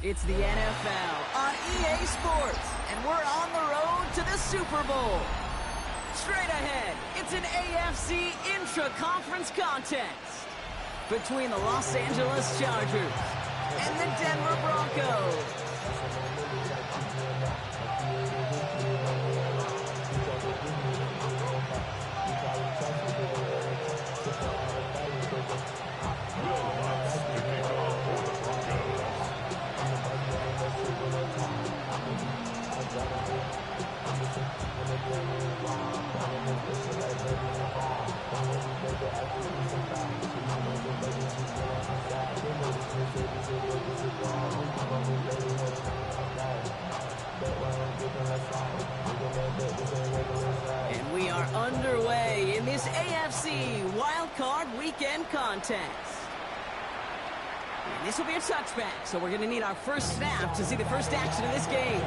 It's the NFL on EA Sports, and we're on the road to the Super Bowl. Straight ahead, it's an AFC intra-conference contest between the Los Angeles Chargers and the Denver Broncos. And we are underway in this AFC Wildcard Weekend contest. And this will be a touchback, so we're going to need our first snap to see the first action of this game.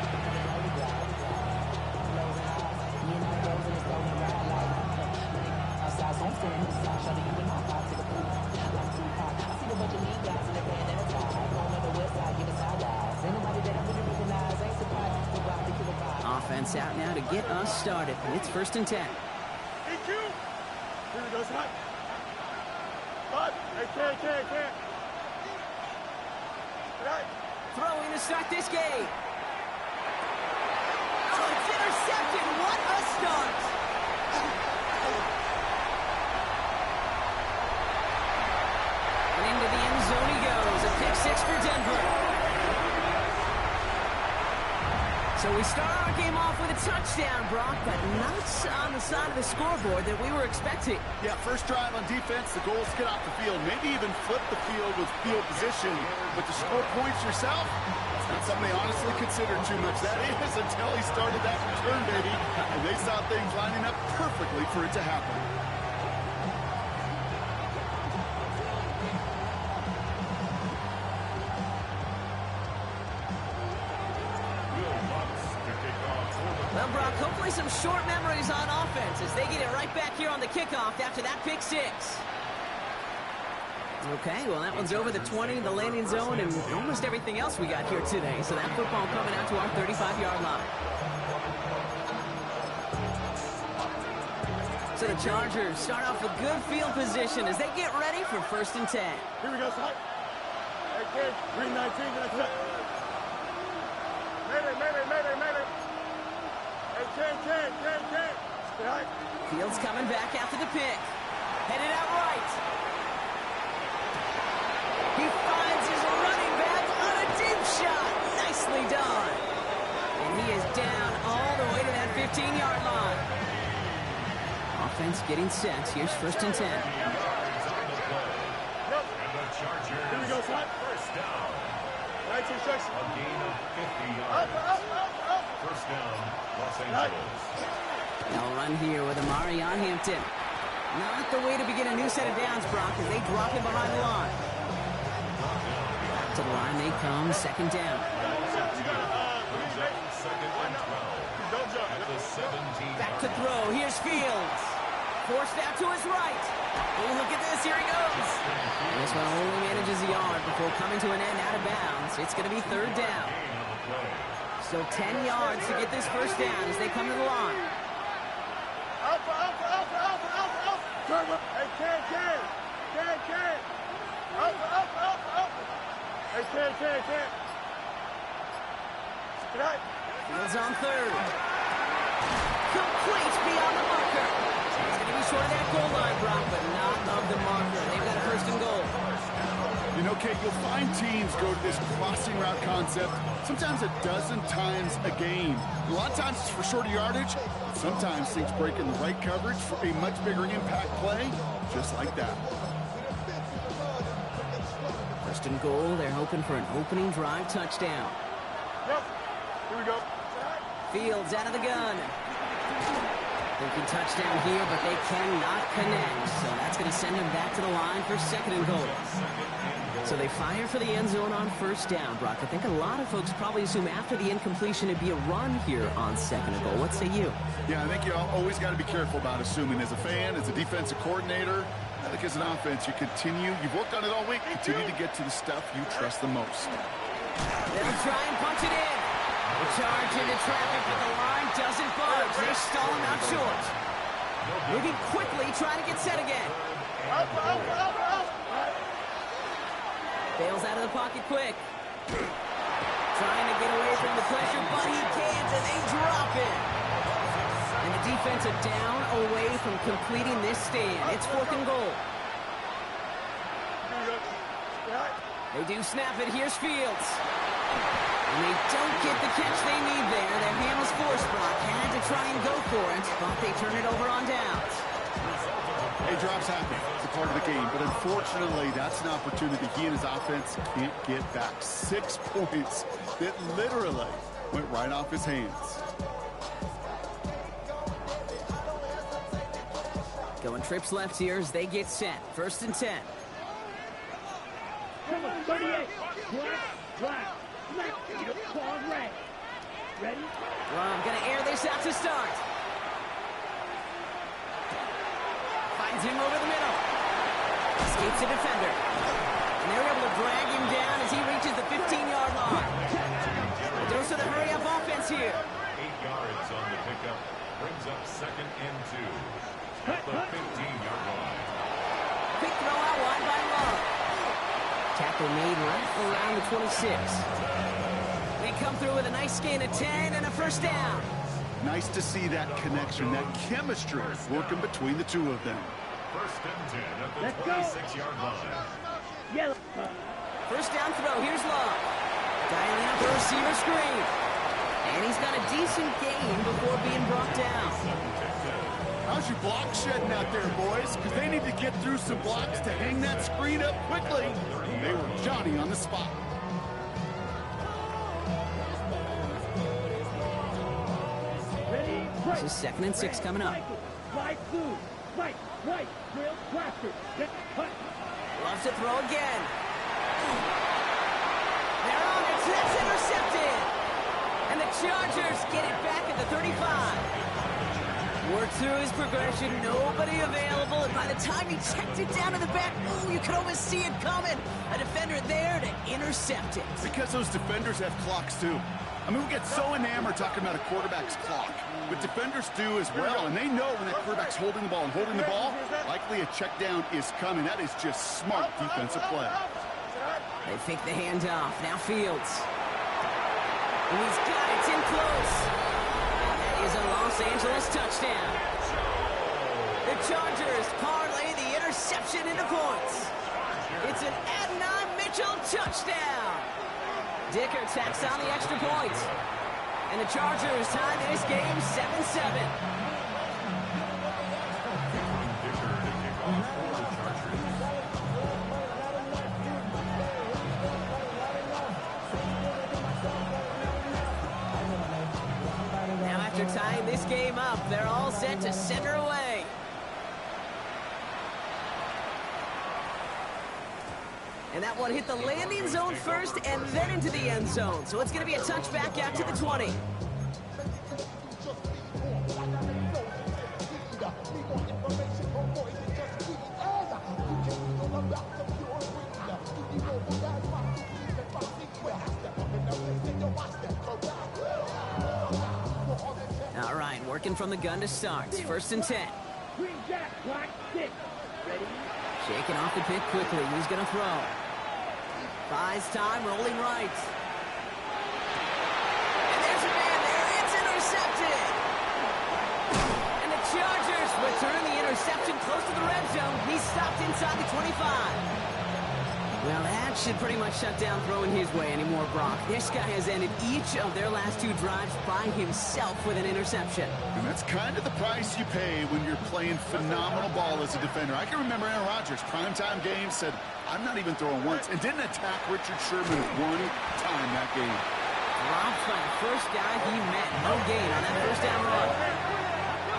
Offense out now to get us started. It's 1st and 10. EQ. Here we go, Scott. But I can't. Throwing to start this game. Oh, it's intercepted. What a start. And into the end zone he goes. A pick 6 for Denver. So we start our game off with a touchdown, Brock, but not on the side of the scoreboard that we were expecting. Yeah, first drive on defense, the goal is to get off the field, maybe even flip the field with field position. But to score points yourself, it's not something they honestly consider too much. That is until he started that return, baby. And they saw things lining up perfectly for it to happen. Well, Brock, hopefully some short memories on offense as they get it right back here on the kickoff after that pick 6. Okay, well, that one's over the 20, the landing zone, and almost everything else we got here today. So that football coming out to our 35-yard line. So the Chargers start off with good field position as they get ready for 1st and 10. Here we go, Scott. Hey, kid. 319, that's it. Mayday. Hey, Fields coming back after the pick. Headed out right. He finds his running back on a deep shot. Nicely done. And he is down all the way to that 15-yard line. Offense getting set. Here's 1st and 10. Here we go, Scott. First down. Nice instruction. A gain of 50 yards. Up. First down, Los Angeles. They'll run here with Amari on Hampton. Not the way to begin a new set of downs, Brock, as they drop him behind the line. Back to the line they come, 2nd down. Back to throw, here's Fields. Forced out to his right. Oh, look at this, here he goes. And this one only manages a yard before coming to an end out of bounds. It's going to be 3rd down. So 10 yards to get this first down as they come to the line. Up. Hey, can. Up. Hey, can. Fields on 3rd. Complete beyond the marker. It's going to be short of that goal line, Brock, but not of the marker. They've got a 1st and goal. You know, Kate, you'll find teams go to this crossing route concept sometimes a dozen times a game. A lot of times it's for shorter yardage. Sometimes things break in the right coverage for a much bigger impact play, just like that. 1st and goal. They're hoping for an opening drive touchdown. Yep. Here we go. Fields out of the gun. Thinking touchdown here, but they cannot connect. So that's going to send him back to the line for 2nd and goal. So they fire for the end zone on 1st down, Brock. I think a lot of folks probably assume after the incompletion it'd be a run here on 2nd and goal. What say you? Yeah, I think you always got to be careful about assuming as a fan, as a defensive coordinator. I think as an offense, you've worked on it all week, continue to get to the stuff you trust the most. They'll try and punch it in. The charge into traffic, but the line doesn't budge. They stall him out short. Moving quickly, trying to get set again. Bails out of the pocket quick. Trying to get away from the pressure, but he can't, and they drop it. And the defense are down away from completing this stand. It's 4th and goal. They do snap it. Here's Fields. And they don't get the catch they need there. Their hand was forced. Brock had to try and go for it, but they turn it over on downs. Hey, drops happen. It's a part of the game. But unfortunately, that's an opportunity he and his offense can't get back. 6 points that literally went right off his hands. Going trips left here as they get set. 1st and 10. Come on, 38. Black. Ball red. Ready? Rum gonna air this out to start. Finds him over the middle. Escapes the defender. And they're able to drag him down as he reaches the 15-yard line. A dose of the hurry-up offense here. 8 yards on the pickup. Brings up 2nd and 2. At the 15-yard line. Quick throw out wide by Love. Tackle made right around the 26. They come through with a nice gain of 10 and a 1st down. Nice to see that connection, that chemistry working between the two of them. 1st and 10 at the 26-yard line. Yellow. 1st down throw. Here's Love. Dialing up the receiver screen. And he's got a decent gain before being brought down. How's your block shedding out there, boys? Because they need to get through some blocks to hang that screen up quickly. They were Johnny on the spot. Ready? This is 2nd and 6 coming up. White, blue. White, drill, blaster. Cut. Loves to throw again. They're on it. That's intercepted. And the Chargers get it back at the 35. Worked through his progression, nobody available, and by the time he checked it down to the back, you could almost see it coming. A defender there to intercept it. Because those defenders have clocks too. I mean, we get so enamored talking about a quarterback's clock, but defenders do as well, and they know when that quarterback's holding the ball and holding the ball, likely a check down is coming. That is just smart defensive play. They fake the handoff. Now Fields. And he's got it. It's in close. Is a Los Angeles touchdown. The Chargers parlay the interception into points. It's an Adnan Mitchell touchdown. Dicker tacks on the extra point. And the Chargers tie this game 7-7. Dicker to kick off for the Chargers. After tying this game up, they're all set to send her away. And that one hit the landing zone first and then into the end zone. So it's going to be a touchback out to the 20. All right, working from the gun to start. 1st and 10. Green jack, black, stick. Ready? Shaking off the pick quickly. He's going to throw. Buys time, rolling right. And there's a man there. It's intercepted. And the Chargers return the interception close to the red zone. He's stopped inside the 25. Well, that should pretty much shut down throwing his way anymore, Brock. This guy has ended each of their last 2 drives by himself with an interception. And that's kind of the price you pay when you're playing phenomenal ball as a defender. I can remember Aaron Rodgers, primetime game, said, I'm not even throwing once, and didn't attack Richard Sherman one time that game. Dropped by the first guy he met. No gain on that 1st down run.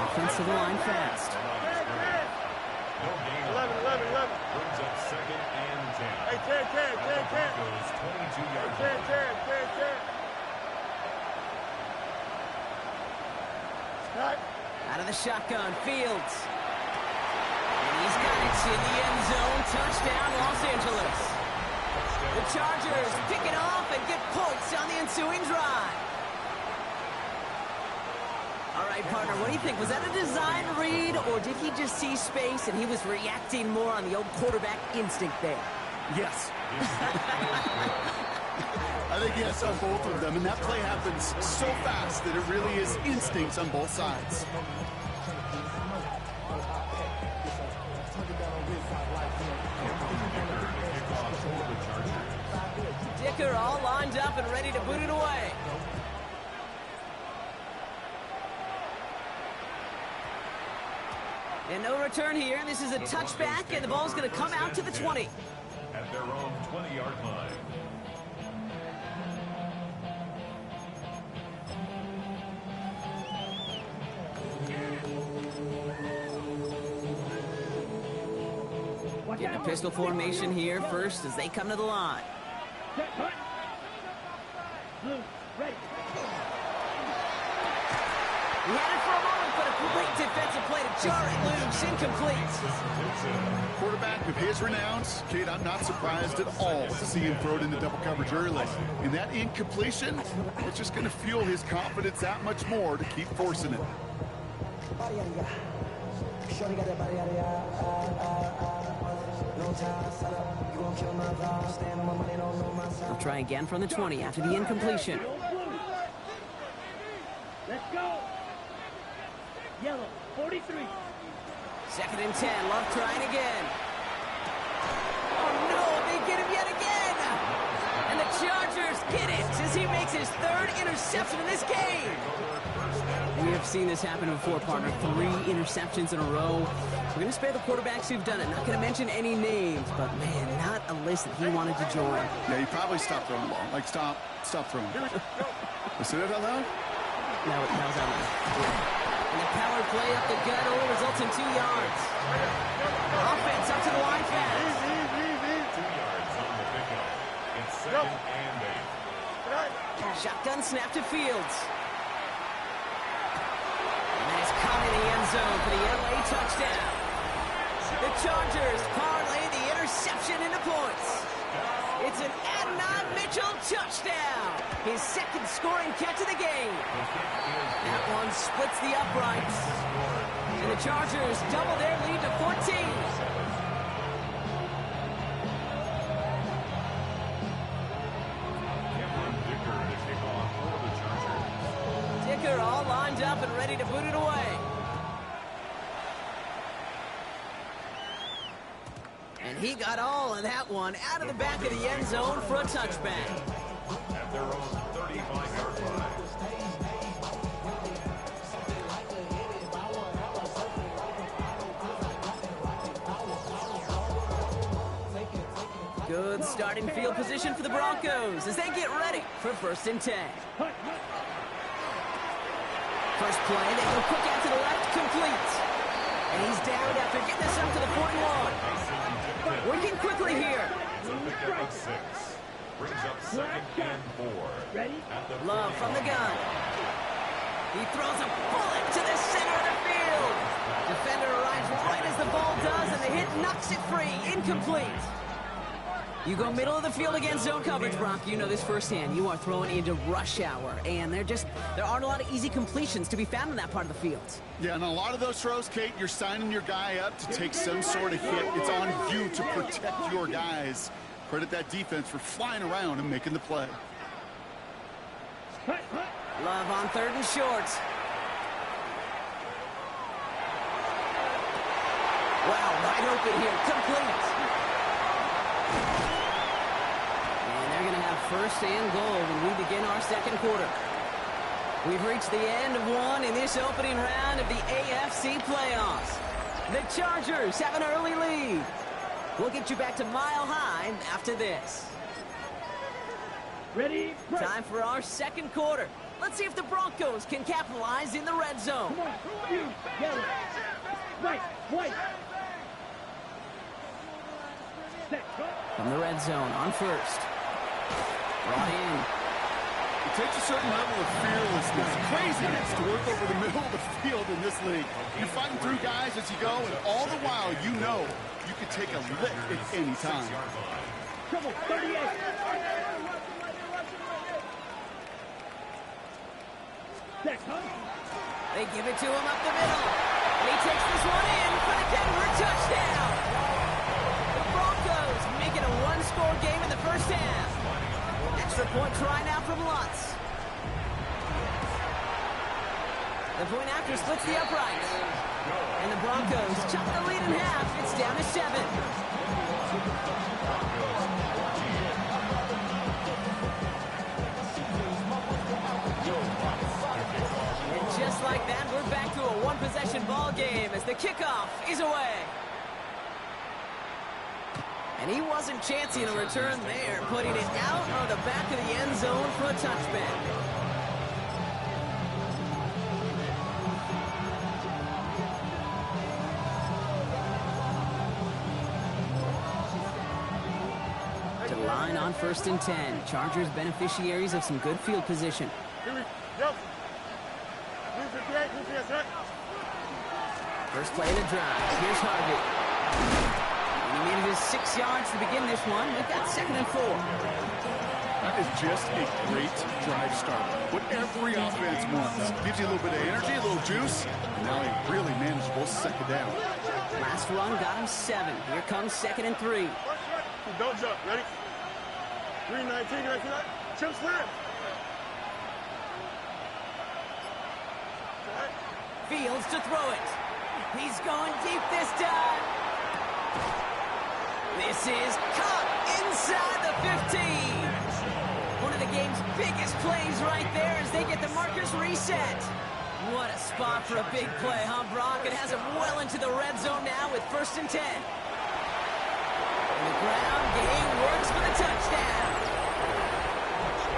Offensive line fast. No gain. 11. Brings up 2nd and 10. Hey, 10. Broncos 22-yard line. 10. Out of the shotgun, Fields. And he's got it in the end zone. Touchdown, Los Angeles. Touchdown, The Chargers pick it off and get points on the ensuing drive. All right, partner, what do you think? Was that a design read, or did he just see space and he was reacting more on the old quarterback instinct there? Yes. I think yes on both of them, and that play happens so fast that it really is instincts on both sides. Dicker all lined up and ready to boot it away. And no return here. This is a touchback, and the ball's going to come out to the 20. At their own 20-yard line. Get the pistol formation here first as they come to the line. Blue, ready. He had it for a moment, but a great defensive play to jar it loose. Incomplete. Quarterback of his renowns, Kate, I'm not surprised at all to see him throw it into double coverage early. And that incompletion, it's just going to fuel his confidence that much more to keep forcing it. I'll try again from the 20 after the incompletion. Let's go. Yellow, 43. 2nd and 10. Love trying again. Oh, no. They get him yet again. And the Chargers get it as he makes his 3rd interception in this game. We have seen this happen before, partner. 3 interceptions in a row. We're going to spare the quarterbacks who've done it. Not going to mention any names, but, man, not a list that he wanted to join. Yeah, he probably stopped throwing the ball. Like, stop throwing. Say that out loud? That was out loud. And the power play up the gut only results in 2 yards. Offense up to the line fast. 2 yards on the pickup. It's 2nd and 8. Shotgun snap to Fields. And that is caught in the end zone for the LA touchdown. The Chargers parlay the interception into points. It's an Adnan Mitchell touchdown. His 2nd scoring catch of the game. That one splits the uprights. And the Chargers double their lead to 14. Dicker all lined up and ready to boot it away. And he got all of that one out of the back of the end zone for a touchback. At their own 35-yard line. Good starting field position for the Broncos as they get ready for 1st and 10. First play, they go quick out to the left, complete. And he's down after getting this up to the 41. Working quickly here. Pickup of 6. Brings up 2nd and 4. Ready? Love from the gun. He throws a bullet to the center of the field. Defender arrives right as the ball does, and the hit knocks it free. Incomplete. You go middle of the field against zone coverage, Brock. You know this firsthand. You are throwing into rush hour, and there aren't a lot of easy completions to be found in that part of the field. Yeah, and a lot of those throws, Kate, you're signing your guy up to take some sort of hit. It's on you to protect your guys. Credit that defense for flying around and making the play. Love on 3rd and short. Wow, wide open here. Complete. And they're going to have 1st and goal when we begin our 2nd quarter. We've reached the end of one in this opening round of the AFC playoffs. The Chargers have an early lead. We'll get you back to Mile High after this. Ready? Time for our 2nd quarter. Let's see if the Broncos can capitalize in the red zone. Come on. Blue, yellow. Right, white. Set, go. From the red zone on 1st. Brought in. It takes a certain level of fearlessness, craziness to work over the middle of the field in this league. You're fighting through guys as you go, and all the while you know you could take a lick at any time. Triple 38. Next, huh? They give it to him up the middle. And he takes this one in for the Denver touchdown. The Broncos make it a one-score game in the first half. Extra point try now from Lutz. The point after splits the upright. And the Broncos chop the lead in half. It's down to 7. And just like that, we're back to a one-possession ball game as the kickoff is away. And he wasn't chancing a return there, putting it out on the back of the end zone for a touchback. To the line on 1st and 10. Chargers beneficiaries of some good field position. First play of the drive. Here's Harvey. And he made it his 6 yards to begin this one. We've got 2nd and 4. That is just a great drive starter. What every offense wants. Gives you a little bit of energy, a little juice, and now a really manageable 2nd down. Last run got him 7. Here comes 2nd and 3. Don't jump. Ready? 319. Ready for that? Chip slam. Fields to throw it. He's going deep this time. This is caught inside the 15. One of the game's biggest plays right there as they get the markers reset. What a spot for a big play, huh, Brock? It has him well into the red zone now with 1st and 10. And the ground game works for the touchdown.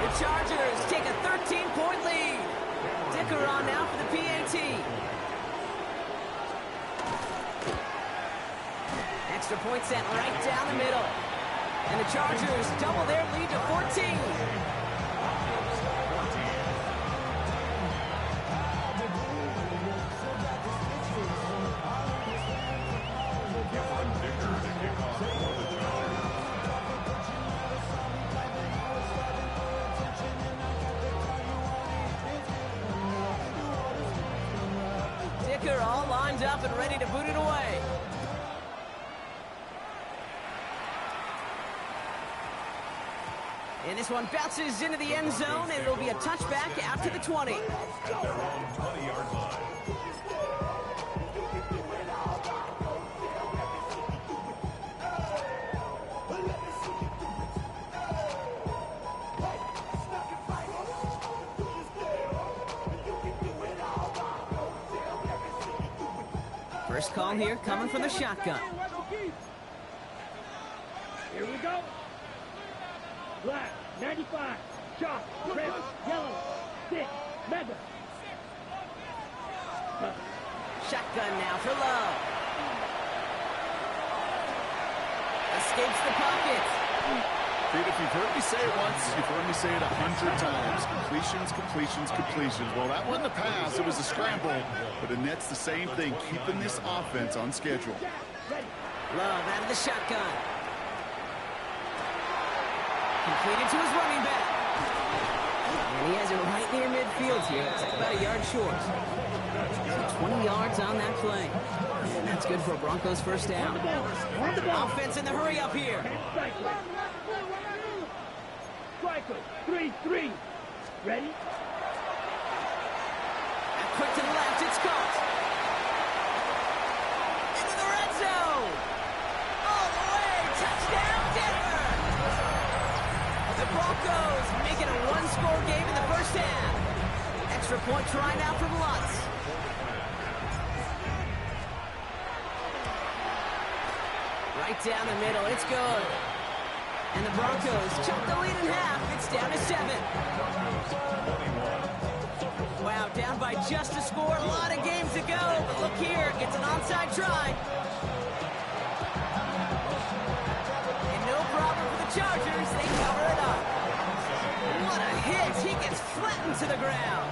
The Chargers take a 13-point lead. Dicker on now for the PAT. Extra point set right down the middle. And the Chargers double their lead to 14. Dicker all lined up and ready to boot it away. And this one bounces into the end zone, and it'll be a touchback out to the 20. At their own 20-yard line. First call here coming from the shotgun. Here we go. Black, 95, chalk, red, yellow, stick, Madden. Shotgun now for Love. Escapes the pocket. Dude, if you've heard me say it once, you've heard me say it 100 times. Completions, completions, completions. Well, that wasn't a pass. It was a scramble. But the net's the same thing, keeping this offense on schedule. Love out of the shotgun. Completed to his running back. And he has it right near midfield here. It's like about a yard short. So 20 yards on that play. And that's good for a Broncos first down. Offense in the hurry up here. Striker, 3-3. Ready? And quick to the left, it's caught. Into the red zone. All the way, touchdown Denver. The Broncos make it a one-score game in the first half. Extra point try now from Lutz. Right down the middle, it's good. And the Broncos chop the lead in half. It's down to 7. Wow, down by just a score. A lot of games to go. But look here, it's an onside try. And no problem for the Chargers. They cover it up. What a hit. He gets flattened to the ground.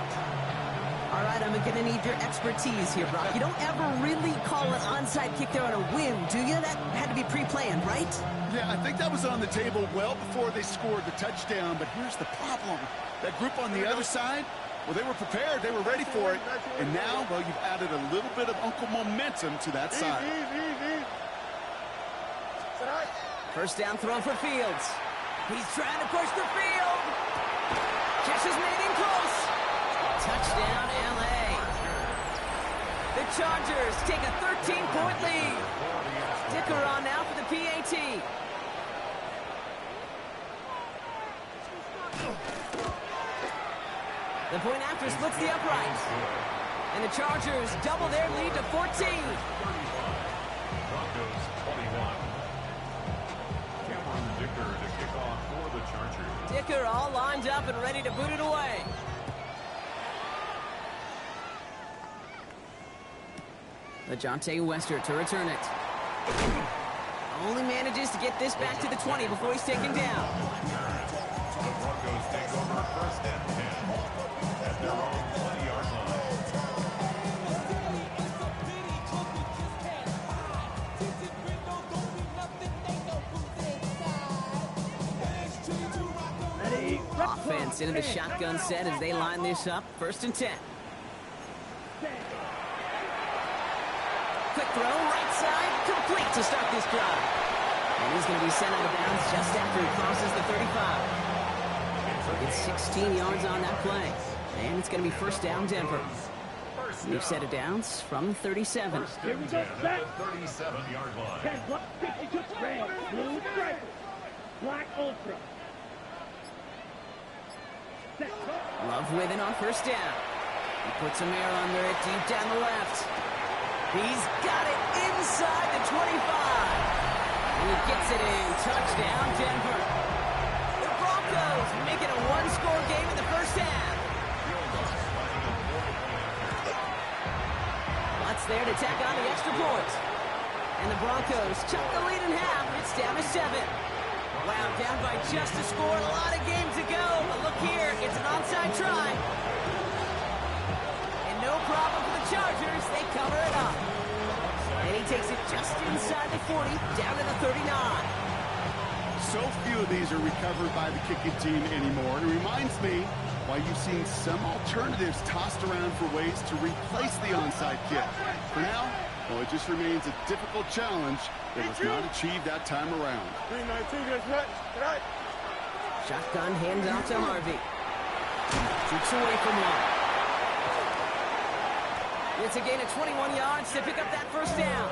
All right, I'm going to need your expertise here, Brock. You don't ever really call an onside kick there on a whim, do you? That had to be pre-planned, right? Yeah, I think that was on the table well before they scored the touchdown, but here's the problem. That group on the other side, well, they were prepared. They were ready for it. And now, well, you've added a little bit of Uncle momentum to that side. First down throw for Fields. He's trying to push the field. Catch is made in close. Touchdown, L.A. The Chargers take a 13-point lead. Dicker on now for the PAT. The point after splits the uprights. And the Chargers double their lead to 14. Broncos 21. Cameron Dicker to kick off for the Chargers. Dicker all lined up and ready to boot it away. LaJohntay Wester to return it. Only manages to get this back to the 20 before he's taken down. The Broncos take over first and 10 at their own 20-yard line. Offense into the shotgun set as they line this up. First and 10. Quick throw, right side, complete to start this drive. And he's going to be sent out of bounds just after he crosses the 35. It's 16 yards on that play. And it's going to be first down, Denver. New set of downs from the 37. Here we go, back. 37-yard line. 10 block, 52, red, blue, stripe, black ultra. Set. Love with it on first down. He puts a mirror under it deep down the left. He's got it inside the 25. And he gets it in. Touchdown, Denver. The Broncos make it a one-score game in the first half. Lutz there to tack on the extra point. And the Broncos chuck the lead in half. It's down to 7. Wow, down by just a score. A lot of game to go. But look here, it's an onside try. No problem for the Chargers. They cover it up. And he takes it just inside the 40, down to the 39. So few of these are recovered by the kicking team anymore. It reminds me why you've seen some alternatives tossed around for ways to replace the onside kick. For now, well, it just remains a difficult challenge that was not achieved that time around. 319, right. Shotgun handoff to Harvey. Shoots away from one. It's a gain of 21 yards to pick up that first down.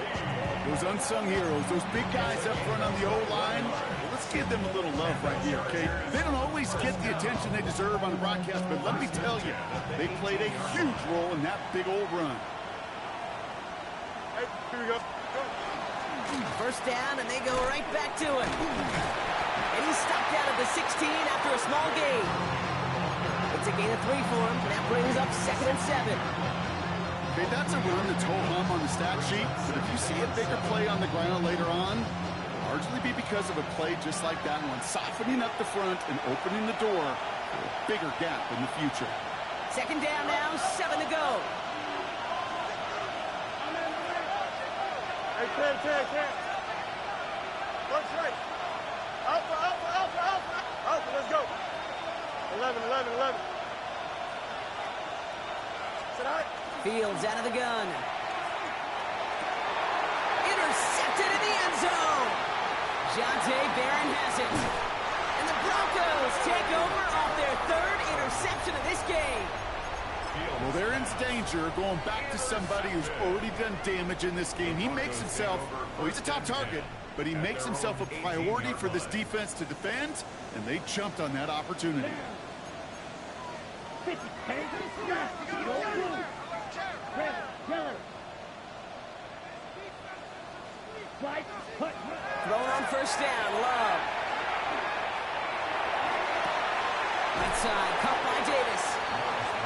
Those unsung heroes, those big guys up front on the O-line, well, let's give them a little love right here, okay? They don't always get the attention they deserve on the broadcast, but let me tell you, they played a huge role in that big old run. Hey, here we go. First down, and they go right back to it. And he's stopped out of the 16 after a small gain. It's a gain of 3 for him. That brings up 2nd and 7. Okay, that's a run that's ho-hum on the stat sheet, but if you see a bigger play on the ground later on, largely be because of a play just like that one, softening up the front and opening the door for a bigger gap in the future. Second down now, 7 to go. Hey, 10. What's right? Alpha, let's go. 11. Sit out. Fields out of the gun. Intercepted in the end zone. Jonte Barron has it. And the Broncos take over off their 3rd interception of this game. Well, they're in danger going back to somebody who's already done damage in this game. He makes himself, well, he's a top target, but he makes himself a priority for this defense to defend, and they jumped on that opportunity. 50, 10, go blue. Killer. Right, put. Thrown on first down, Love. Right side, caught by Davis.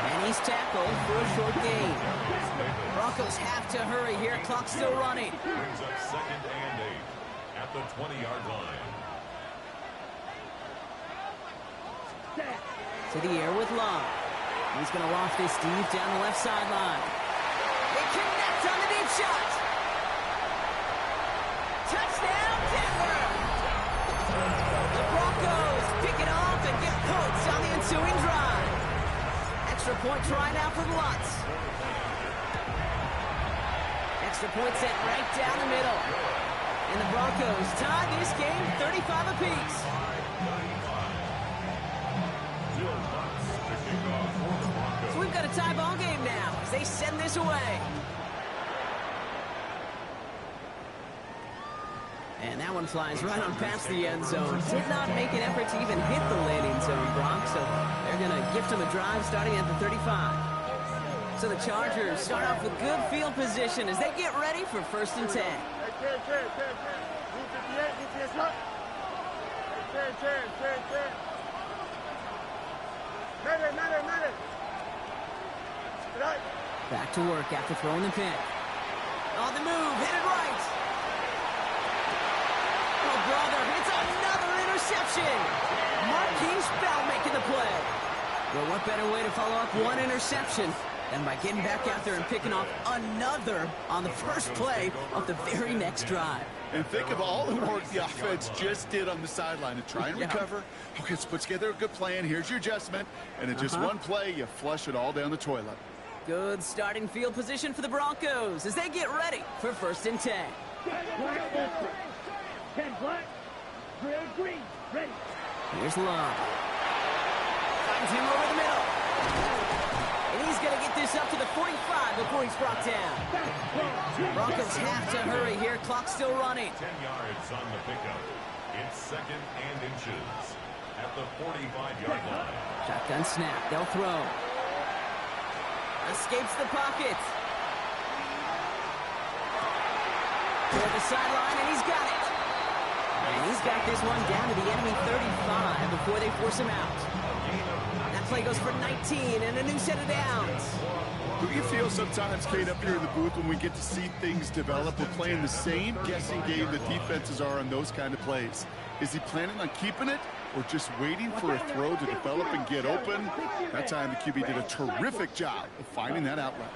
And he's tackled for a short gain. Broncos have to hurry here, clock still running. Brings up 2nd and 8 at the 20-yard line. To the air with Love. He's going to loft this deep down the left sideline. They connect on the deep shot. Touchdown, Denver! The Broncos pick it off and get points on the ensuing drive. Extra point try now for Lutz. Extra point set right down the middle. And the Broncos tie this game 35 apiece. So we've got a tie ball game now as they send this away. And that one flies right on past the end zone. Did not make an effort to even hit the landing zone, Brock. So they're going to gift him a drive starting at the 35. So the Chargers start off with good field position as they get ready for 1st and 10. Hey, Blue 58, Blue 58, look. Hey, Madden. Right. Back to work after throwing the pick. On the move, headed right. Oh, brother, it's another interception. Marquise Bell making the play. Well, what better way to follow up one interception than by getting back out there and picking off another on the first play of the very next drive. And think of all the work the offense just did on the sideline to try and recover. Okay, let's put together a good plan. Here's your adjustment. And in just one play, you flush it all down the toilet. Good starting field position for the Broncos as they get ready for 1st and 10. Black ultra. 10 black. Gray green. Ready. Here's Love. Finds him over the middle. And he's going to get this up to the 45 before he's brought down. Broncos have to hurry here. Clock still running. 10 yards on the pickup. It's 2nd and inches at the 45-yard line. Shotgun snap. They'll throw. Escapes the pocket. Toward the sideline, and he's got it. And he's got this one down to the enemy 35 before they force him out. That play goes for 19 and a new set of downs. Do you feel sometimes, Kate, up here in the booth when we get to see things develop, we're playing the same guessing game that defenses are on those kind of plays? Is he planning on keeping it or just waiting for a throw to develop and get open? That time the QB did a terrific job of finding that outlet.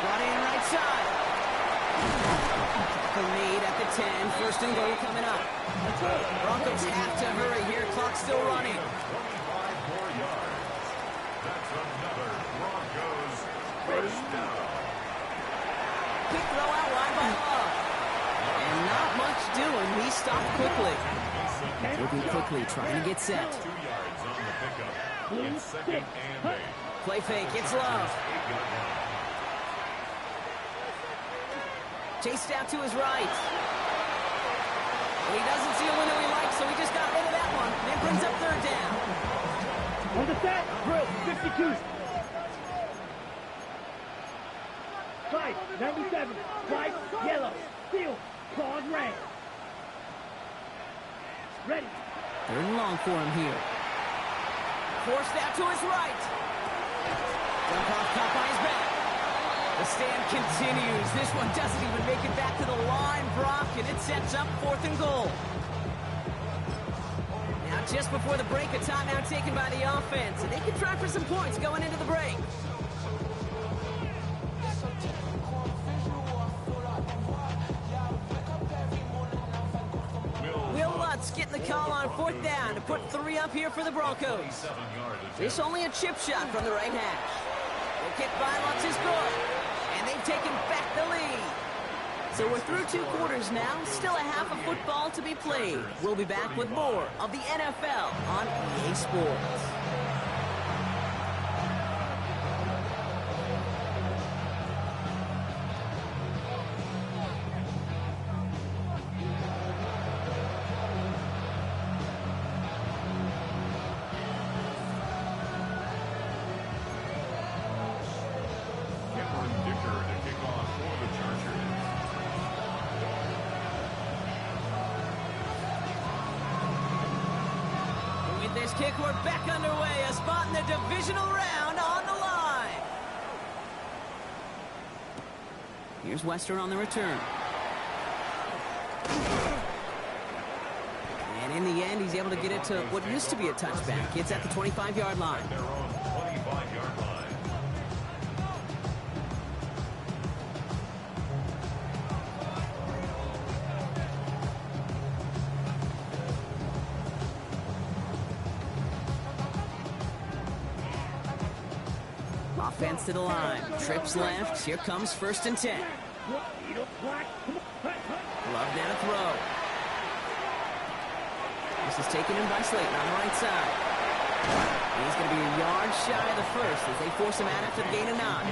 Brought in right side. The lead at the 10. 1st and goal coming up. Broncos have to hurry here. Clock still running. 25 more yards. That's another Broncos first down. Quick throw out wide by Love. And not much doing. He stopped quickly. He'll be quickly trying to get set. 2 yards on the pickup. It's 2nd and 8. Play fake. It's Love. 8-yard line. Chased out to his right. And he doesn't see a window he likes, so he just got rid of that one. And it brings up 3rd down. On the set. Drill. 52. 5. 97. White. Yellow. Steel. Claws red. Ready. 3rd and long for him here. Forced out to his right. Dump off caught by his back. The stand continues. This one doesn't even make it back to the line, Brock, and it sets up 4th and goal. Now, just before the break, a timeout taken by the offense, and they can try for some points going into the break. Will Lutz getting the call on 4th down to put 3 up here for the Broncos. This only a chip shot from the right hash. The kick by Lutz is good. And they've taken back the lead. So we're through 2 quarters now. Still a half of football to be played. We'll be back with more of the NFL on EA Sports. This kick, we're back underway. A spot in the divisional round on the line. Here's Western on the return. And in the end, he's able to get it to what used to be a touchback. It's at the 25-yard line. Their own 25-yard line. Offense to the line. Trips left. Here comes 1st and 10. Love now to throw. This is taken in by Slayton on the right side. He's going to be a yard shy of the first as they force him out after the gain of 9.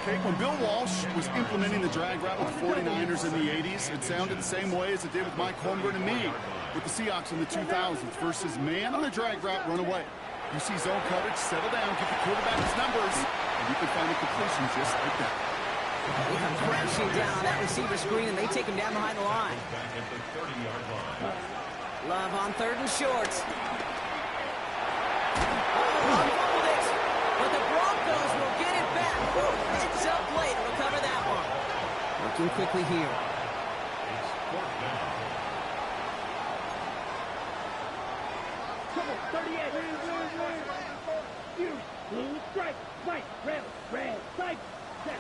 Okay, when Bill Walsh was implementing the drag route with the 49ers in the 80s, it sounded the same way as it did with Mike Holmgren and me with the Seahawks in the 2000s versus man on the drag route, run away. You see zone coverage, settle down, give the quarterback his numbers, and you can find a completion just like that. They come crashing down on that receiver screen, and they take him down behind the line. Back at the 30-yard line. Love on 3rd and short. Fumbled it, but the Broncos will get it back. Heads up play to recover that one. Working quickly here. It's 4th down. Come on, 38. You, blue, stripe, white, red, stripe, set.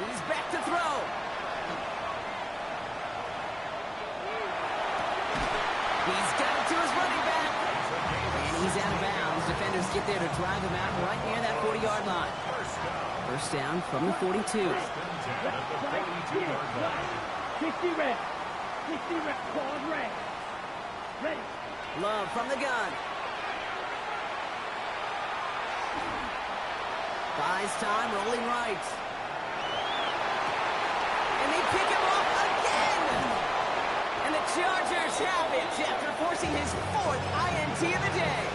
He's back to throw. He's got it to his running back. And he's out of bounds. Defenders get there to drive him out right near that 40-yard line. First down from the 42. 60 red. 60 red. Claws red. Ready. Love from the gun. Buys time, rolling right. And they pick him off again. And the Chargers have it after forcing his 4th INT of the day.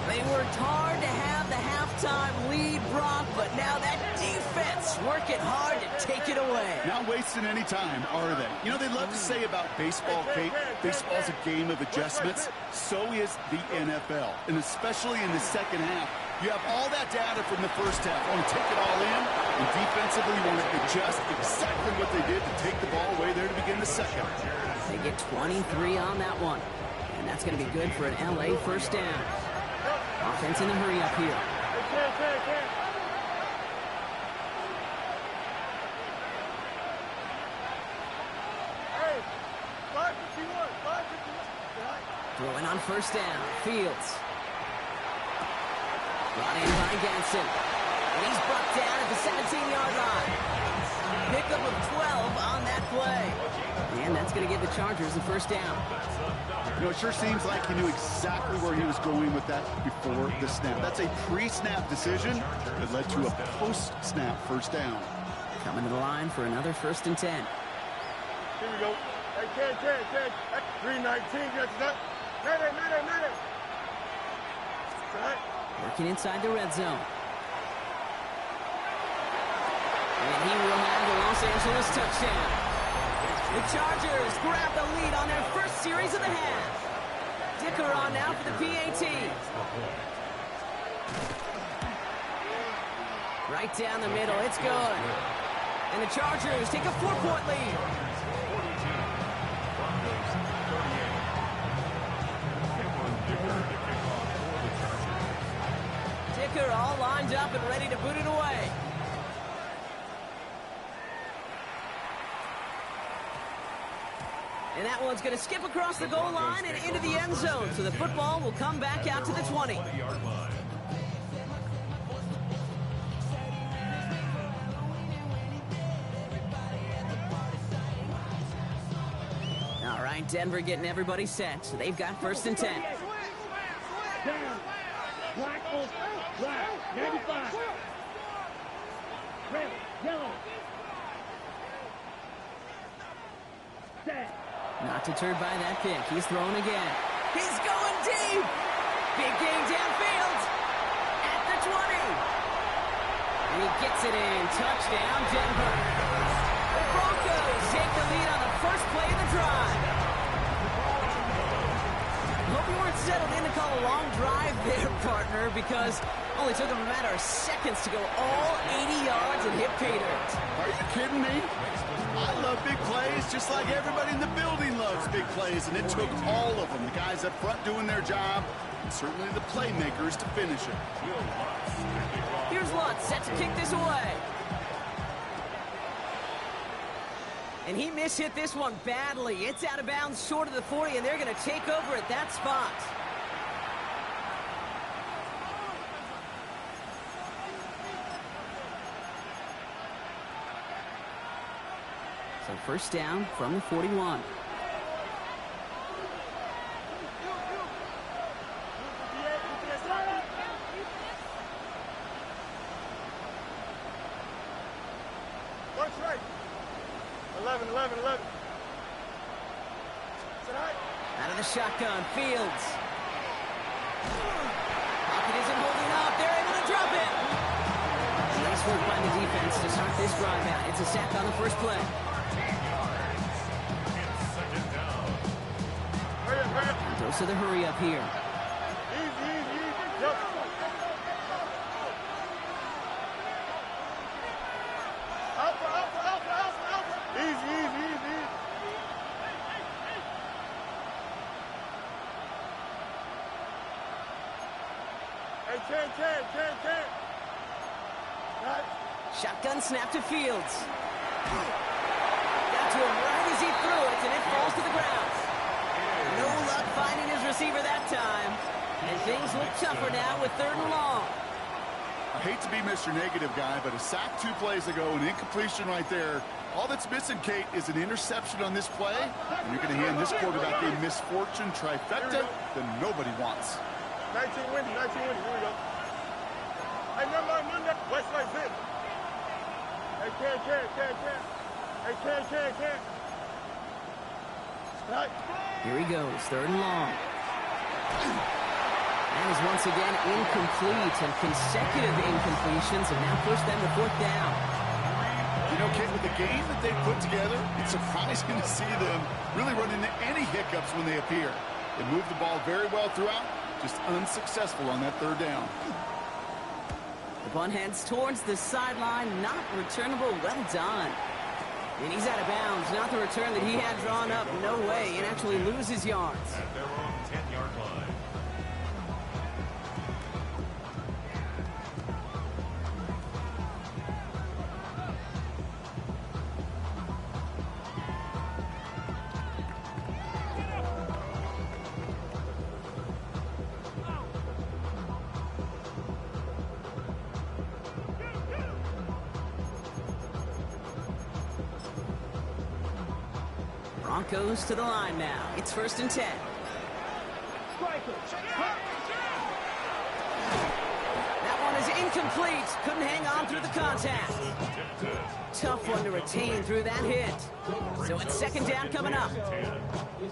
They worked hard to have the halftime lead, Brock, but now that defense working hard to take it away. Not wasting any time, are they? You know, they love to say about baseball, Kate, baseball's a game of adjustments. So is the NFL, and especially in the second half. You have all that data from the first half. You want to take it all in, and defensively you want to adjust exactly what they did to take the ball away there to begin the second. They get 23 on that one, and that's going to be good for an LA first down. Offense in a hurry up here. Throwing on first down. Fields. Brought in by Ganson. And he's brought down at the 17-yard line. Pickup of 12 on that play. And that's going to give the Chargers the first down. You know, it sure seems like he knew exactly where he was going with that before the snap. That's a pre-snap decision that led to a post-snap first down. Coming to the line for another 1st and 10. Here we go. Hey, Ted. 319. Madden. Working inside the red zone. And he will have the Los Angeles touchdown. The Chargers grab the lead on their first series of the half. Dicker on now for the PAT. Right down the middle. It's good. And the Chargers take a 4-point lead. Dicker all lined up and ready to boot it away. And that one's going to skip across the goal line and into the end zone. So the football will come back out to the 20. All right, Denver getting everybody set. So they've got 1st and 10. Down. Black, black, 95. Red, yellow. Set. Not deterred by that pick. He's throwing again. He's going deep. Big game downfield. At the 20. And he gets it in. Touchdown, Denver. The Broncos take the lead on the first play of the drive. you weren't settled in to call a long drive there, partner, because only took him a matter of seconds to go all 80 yards and hit pay dirt. Are you kidding me? I love big plays just like everybody in the building loves big plays, and it took all of them. The guys up front doing their job, and certainly the playmakers to finish it. Here's Lutz set to kick this away. And he mishit this one badly. It's out of bounds short of the 40, and they're going to take over at that spot. So first down from the 41. Watch right. 11. Out of the shotgun, Fields. Pocket isn't holding up. They're able to drop it. Nice work by the defense to start this drive out. It's a sack on the first play. Hurry up. Dose of the hurry up here. Easy. Yep. Alpha. Easy. Hey, can. Right. Shotgun snap to Fields. Got to him right as he threw it, and it falls to the ground. No luck finding his receiver that time. And things look tougher now with 3rd and long. I hate to be Mr. Negative guy, but a sack 2 plays ago, an incompletion right there. All that's missing, Kate, is an interception on this play. And you're going to hand this quarterback a misfortune trifecta that nobody wants. 19 winning. Here we go. Hey, number. West right zip. Hey, can. Hey, can. Right. Here he goes, 3rd and long. And is once again incomplete, and consecutive incompletions have now pushed them to 4th down. You know, Kate, with the game that they put together, it's surprising to see them really run into any hiccups when they appear. They move the ball very well throughout, just unsuccessful on that 3rd down. The punt heads towards the sideline, not returnable. Well done. And he's out of bounds. Not the return that he had drawn up. No way. And actually loses yards. At their own 10-yard line. Broncos to the line now. It's 1st and 10. That one is incomplete. Couldn't hang on through the contact. Tough one to retain through that hit. So it's 2nd down coming up.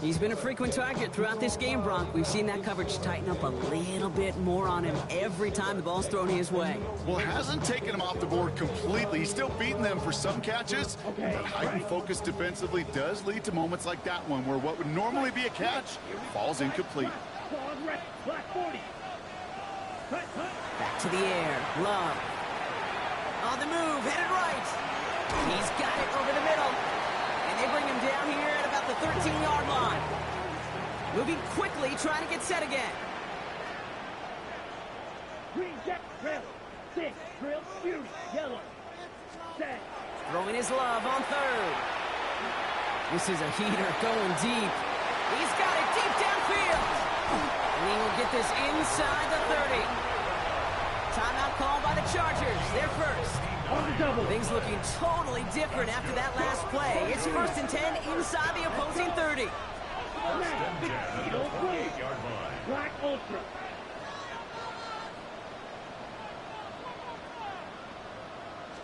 He's been a frequent target throughout this game, Bronk. We've seen that coverage tighten up a little bit more on him every time the ball's thrown his way. Well, hasn't taken him off the board completely. He's still beating them for some catches. But heightened focus defensively does lead to moments like that one, where what would normally be a catch falls incomplete. Back to the air. Love. On the move, headed right. He's got it over the middle. And they bring him down here at about the 13-yard line. Moving quickly, trying to get set again. Green jet, drill. 6, drill, shooting, yellow. Set. Throwing his love on 3rd. This is a heater going deep. He's got it deep downfield. And he will get this inside the 30. Timeout call by the Chargers. They're first. On the double. Things looking totally different after that last play. It's 1st and 10 inside the opposing 30. Black Ultra.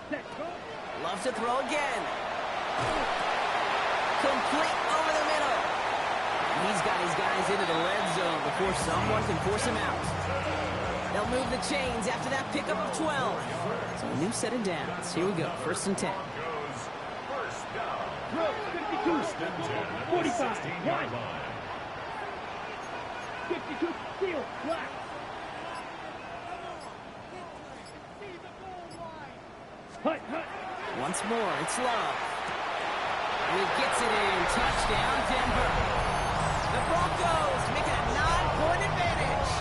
Set. Loves to throw again. Complete over the middle. He's got his guys into the red zone before someone can force him out. They'll move the chains after that pickup of 12. So a new set of downs. Here we go. 1st and 10. First down. 52. 45. 1. 52, steal, black. Hut, hut. Once more, it's Love. And he gets it in. Touchdown, Denver. The Broncos make it a 9-point advantage.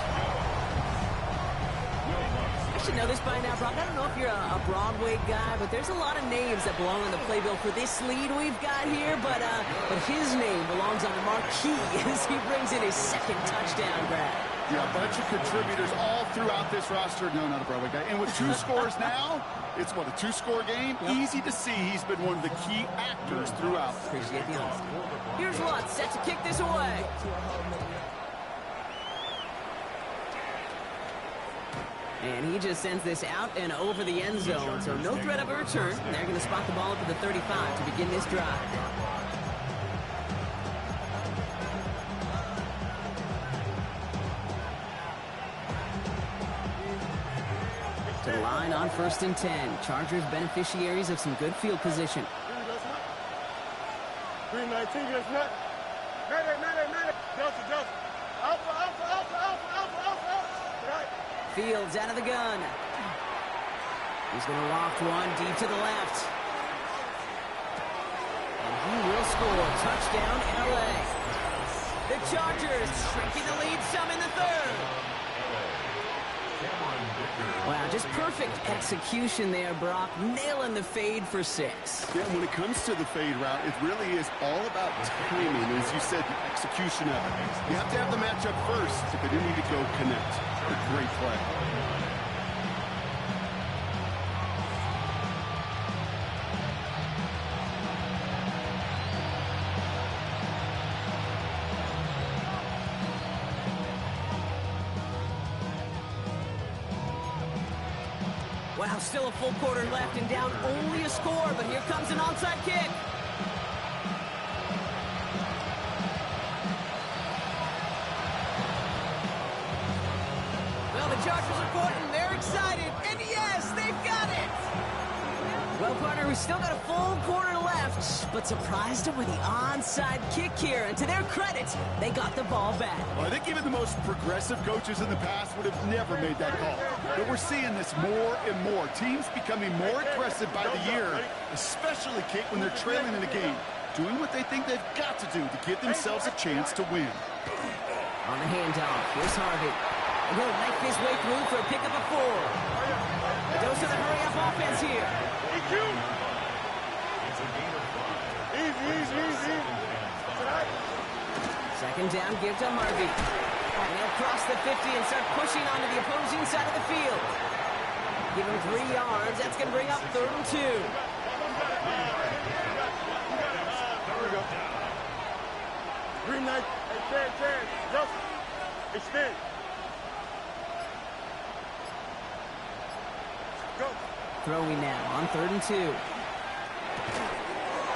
I should know this by now, Brock. I don't know if you're a Broadway guy, but there's a lot of names that belong on the playbill for this lead we've got here. But his name belongs on the marquee as he brings in his second touchdown grab. Yeah, a bunch of contributors all throughout this roster. No, not a Broadway guy. And with 2 scores now, it's what, a 2-score game? Yep. Easy to see he's been one of the key actors throughout. Appreciate the honesty. Here's Lutz set to kick this away. And he just sends this out and over the end zone, so no threat of a return. And they're going to spot the ball up at the 35 to begin this drive. To the line on 1st and 10. Chargers beneficiaries of some good field position. 319, just not. Medic. Justin. Alpha. Right. Fields out of the gun. He's going to loft one deep to the left. And he will score. Touchdown, LA. The Chargers shrinking the lead some in the third. Wow, just perfect execution there, Brock. Nailing the fade for 6. Yeah, when it comes to the fade route, it really is all about timing. As you said, the execution of it. You have to have the matchup first if they didn't need to go connect. A great play. Wow, still a full quarter left and down only a score, but here comes an onside kick. Well, the Chargers are pointing, they're excited, and yes, they've got it! Well, partner, we've still got a full quarter left, but surprised them with the onside kick here, and to their credit, they got the ball back. Well, I think even the most progressive coaches in the past would have never made that call. But we're seeing this more and more. Teams becoming more aggressive by the year, especially, Kate, when they're trailing in the game, doing what they think they've got to do to give themselves a chance to win. On the handoff, here's Harvey. And he'll knife his way through for a pickup of 4. A dose of the hurry-up offense here. Easy. Second down, give to Harvey. And he'll cross the 50 and start pushing onto the opposing side of the field. Give him 3 yards. That's going to bring up 3rd and 2. There we go. 319. Hey, 10. Justin. Extend. Go. Throwing now on 3rd and 2.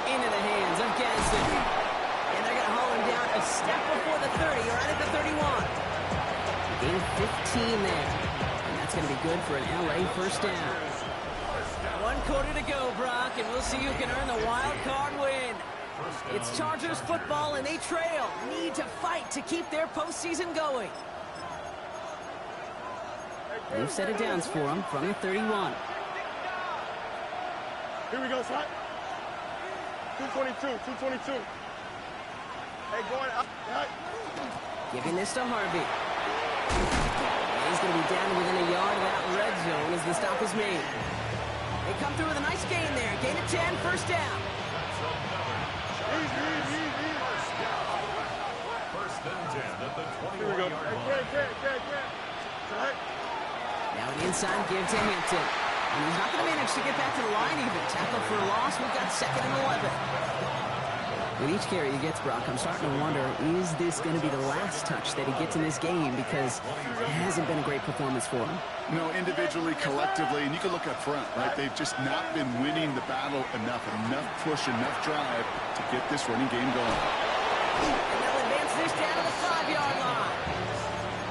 Into the hands of Gadsden. And they're going to haul him down a step before the 30, right at the 31. Gain 15 there. And that's going to be good for an LA first down. 1 quarter to go, Brock, and we'll see who can earn the wild card win. It's Chargers football, and they trail. Need to fight to keep their postseason going. New set of downs for them from the 31. Here we go, son. 222. Hey, going up. Right. Giving this to Harvey. He's going to be down within a yard of that red zone as the stop is made. They come through with a nice gain there. Gain of 10, first down. Easy. First and 10 at the 21-yard line. Right. Now the inside give to Hampton. And he's not going to manage to get back to the line even. Tackle for a loss. We've got 2nd and 11. With each carry he gets, Brock, I'm starting to wonder, is this going to be the last touch that he gets in this game? Because it hasn't been a great performance for him. No, individually, collectively, and you can look up front, right? They've just not been winning the battle enough push, enough drive to get this running game going. And they'll advance this down to the 5-yard line.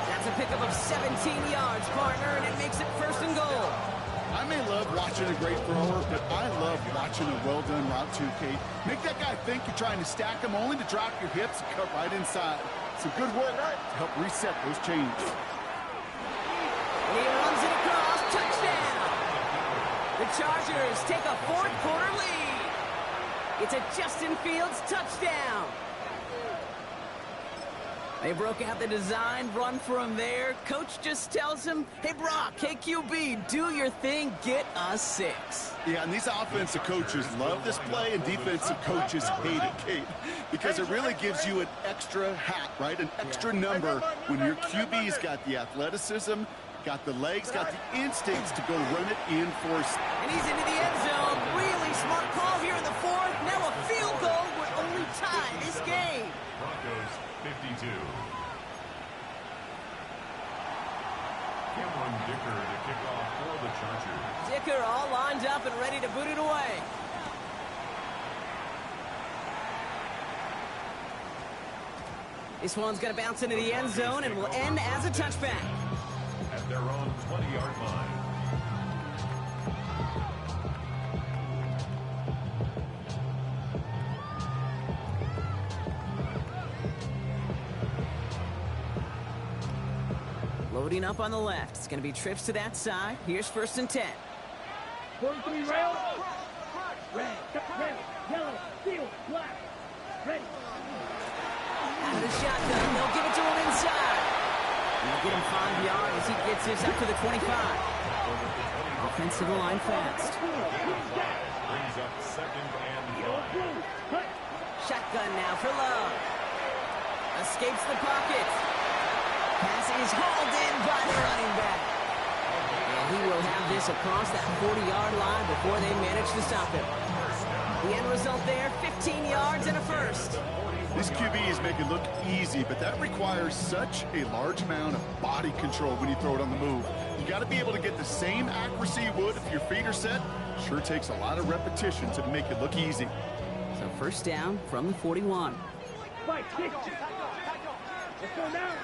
That's a pickup of 17 yards, partner, and it makes it 1st and goal. I may love watching a great thrower, but I love watching a well-done route too, Kate. Make that guy think you're trying to stack him only to drop your hips and cut right inside. Some good work to help reset those chains. And he runs it across. Touchdown! The Chargers take a fourth-quarter lead. It's a Justin Fields touchdown. They broke out the design run for him there. Coach just tells him, hey, Brock, hey, QB, do your thing, get us 6. Yeah, and these offensive coaches love this play, and defensive coaches hate it, Kate, because it really gives you an extra hat, right? An extra number when your QB's got the athleticism, got the legs, got the instincts to go run it in for... And he's into the end zone. Really smart call here in the fourth. Now a field goal would only tie this game. Broncos 52. Cameron Dicker to kick off for the Chargers. Dicker all lined up and ready to boot it away. This one's going to bounce into the end zone and will end as a touchback. At their own 20-yard line. Loading up on the left. It's going to be trips to that side. Here's 1st and 10. 43 rail. Red, yellow, steel, black. Ready. Out of the shotgun. They'll give it to him inside. They'll get him 5 yards as he gets this up to the 25. Offensive line fast. Brings up 2nd and 5. Shotgun now for Love. Escapes the pocket. Pass is hauled in by the running back. And he will have this across that 40-yard line before they manage to stop him. The end result there, 15 yards and a first. These QBs make it look easy, but that requires such a large amount of body control when you throw it on the move. You got to be able to get the same accuracy you would if your feet are set. Sure takes a lot of repetition to make it look easy. So 1st down from the 41. Fight, kick. Let's go now.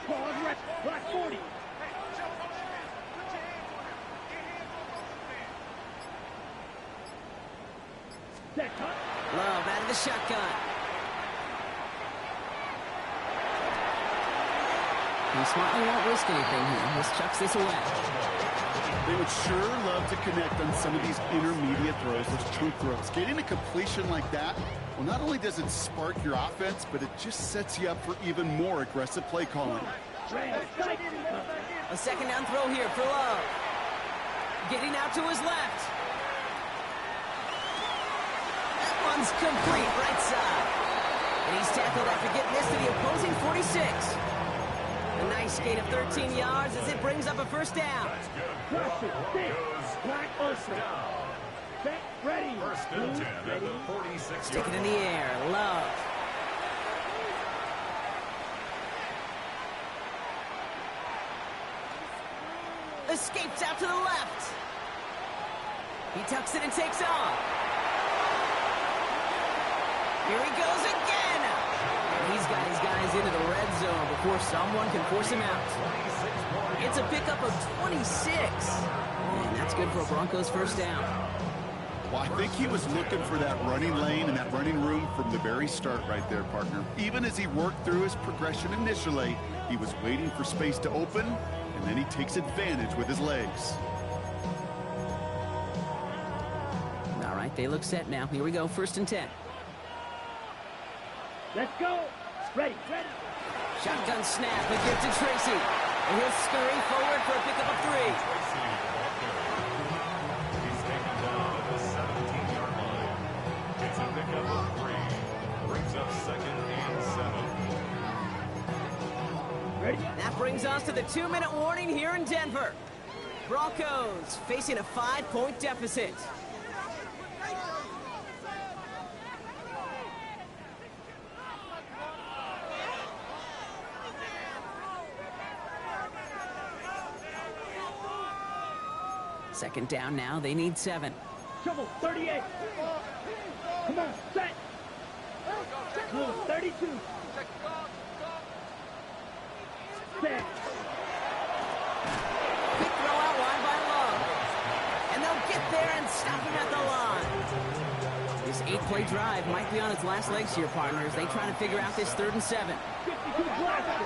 Pause, rest, black 40. Set, cut. Love out of the shotgun. He smartly won't risk anything here. Just chucks this away. They would sure love to connect on some of these intermediate throws, those chunk throws. Getting a completion like that, well, not only does it spark your offense, but it just sets you up for even more aggressive play calling. A 2nd down throw here for Love. Getting out to his left. That one's complete, right side. And he's tackled after getting this to the opposing 46. A nice gain of 13 yards as it brings up a 1st down. Pressure, stick, black ultra. Set, ready. 1st and 10 at the 46. Stick it in the air. Love. Escapes out to the left. He tucks it and takes off. Here he goes again. And he's got his guys into the red zone before someone can force him out. It's a pickup of 26. And that's good for a Broncos 1st down. Well, I think he was looking for that running lane and that running room from the very start right there, partner. Even as he worked through his progression initially, he was waiting for space to open, and then he takes advantage with his legs. All right, they look set now. Here we go, 1st and 10. Let's go. Ready, ready. Shotgun snap, a give to Tracy. And he'll scurry forward for a pickup of 3. He's taken down at the 17-yard line. It's a pickup of 3. Brings up 2nd and 7. Ready. That brings us to the 2-minute warning here in Denver. Broncos facing a 5-point deficit. Second down now, they need 7. Trouble, 38. Come on, set. Blue, 32. Set. Quick throw out wide by Love. And they'll get there and stop him at the line. This 8-play drive might be on its last legs here, partners. They try to figure out this 3rd and 7. 50 to the blaster.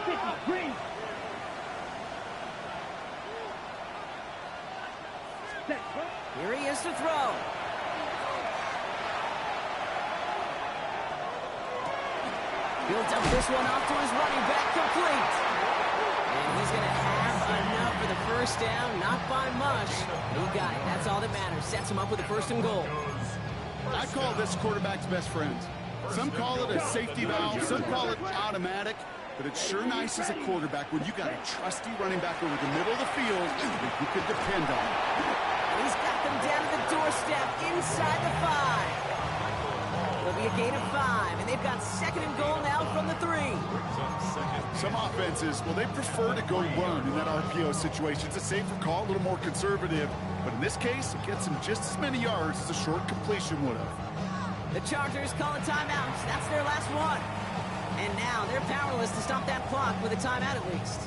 50, green. Set. Here he is to throw. He'll dump this one off to his running back, complete. And he's going to have enough for the first down, not by much. He got it. That's all that matters. Sets him up with a 1st and goal. I call this quarterback's best friend. Some call it a safety valve, some call it automatic, but it's sure nice as a quarterback when you got a trusty running back over the middle of the field that you can depend on. And he's got them down to the doorstep inside the 5. It'll be a gain of 5, and they've got 2nd and goal now from the 3. Some offenses, well, they prefer to go run in that RPO situation. It's a safer call, a little more conservative. But in this case, it gets them just as many yards as a short completion would have. The Chargers call a timeout. That's their last one. And now they're powerless to stop that clock with a timeout at least.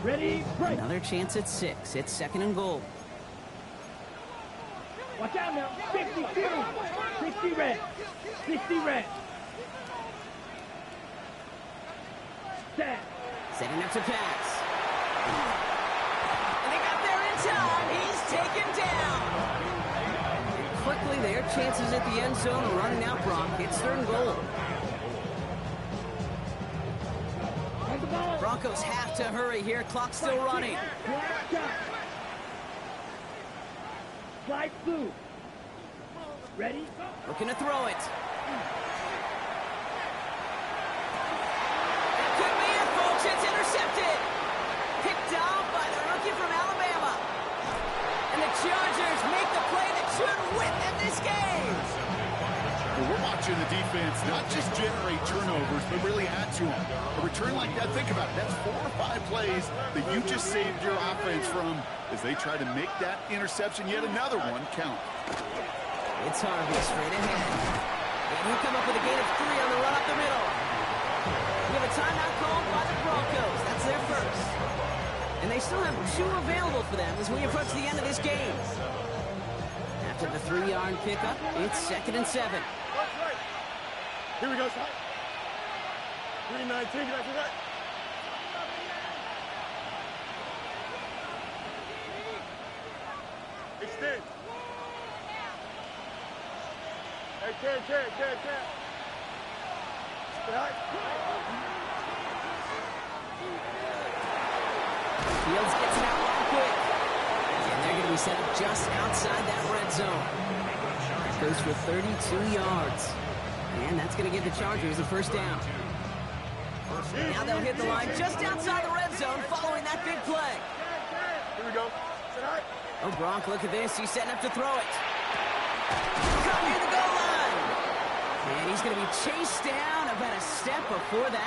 Ready, break. Another chance at 6. It's 2nd and goal. Watch out now. 50, 60 red. 60 red. Set. Setting up to pass. And they got there in time. He's taken down. And quickly, their chances at the end zone are running out, Brock. It's 3rd and goal. Broncos have to hurry here. Clock's still running. Slide through. Ready? Looking to throw it. That could be it, folks. It's intercepted. Picked off by the rookie from Alabama. And the Chargers make the play that should win them this game. Well, we're watching the defense not just generate turnovers, but really add to them. A return like that, think about it. That's 4 or 5 plays that you just saved your offense from as they try to make that interception, yet another one, count. It's Harvey straight ahead. And he'll come up with a gain of 3 on the run up the middle. We have a timeout called by the Broncos. That's their first. And they still have 2 available for them as we approach the end of this game. After the 3-yard pickup, it's 2nd and 7. Here we go, son. 3-19, get out to that. Extend. Hey, can. Stay high. Fields gets it out real quick. And they're going to be set up just outside that red zone. Goes for 32 yards. And that's going to give the Chargers a 1st down. Now they'll hit the line just outside the red zone following that big play. Here we go. Sit high. Oh, Gronk, look at this. He's setting up to throw it. Caught near the goal line. And he's going to be chased down about a step before that.